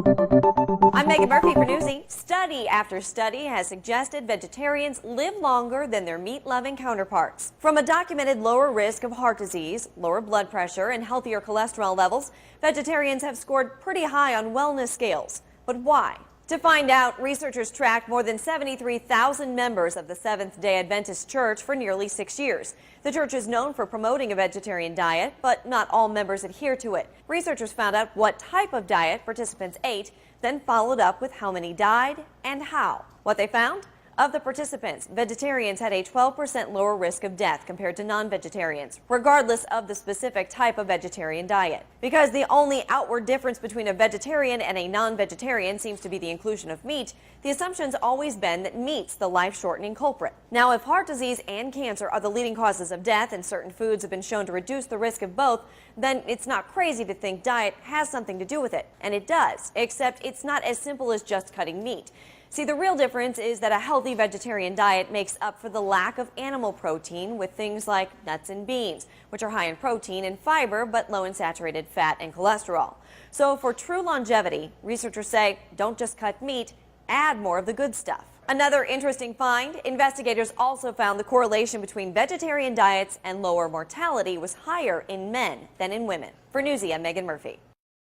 I'm Megan Murphy for Newsy. Study after study has suggested vegetarians live longer than their meat-loving counterparts. From a documented lower risk of heart disease, lower blood pressure, and healthier cholesterol levels, vegetarians have scored pretty high on wellness scales. But why? To find out, researchers tracked more than 73,000 members of the Seventh-day Adventist Church for nearly 6 years. The church is known for promoting a vegetarian diet, but not all members adhere to it. Researchers found out what type of diet participants ate, then followed up with how many died and how. What they found? Of the participants, vegetarians had a 12% lower risk of death compared to non-vegetarians, regardless of the specific type of vegetarian diet. Because the only outward difference between a vegetarian and a non-vegetarian seems to be the inclusion of meat, the assumption's always been that meat's the life-shortening culprit. Now, if heart disease and cancer are the leading causes of death and certain foods have been shown to reduce the risk of both, then it's not crazy to think diet has something to do with it. And it does, except it's not as simple as just cutting meat. See, the real difference is that a healthy vegetarian diet makes up for the lack of animal protein with things like nuts and beans, which are high in protein and fiber but low in saturated fat and cholesterol. So for true longevity, researchers say don't just cut meat, add more of the good stuff. Another interesting find, investigators also found the correlation between vegetarian diets and lower mortality was higher in men than in women. For Newsy, I'm Megan Murphy.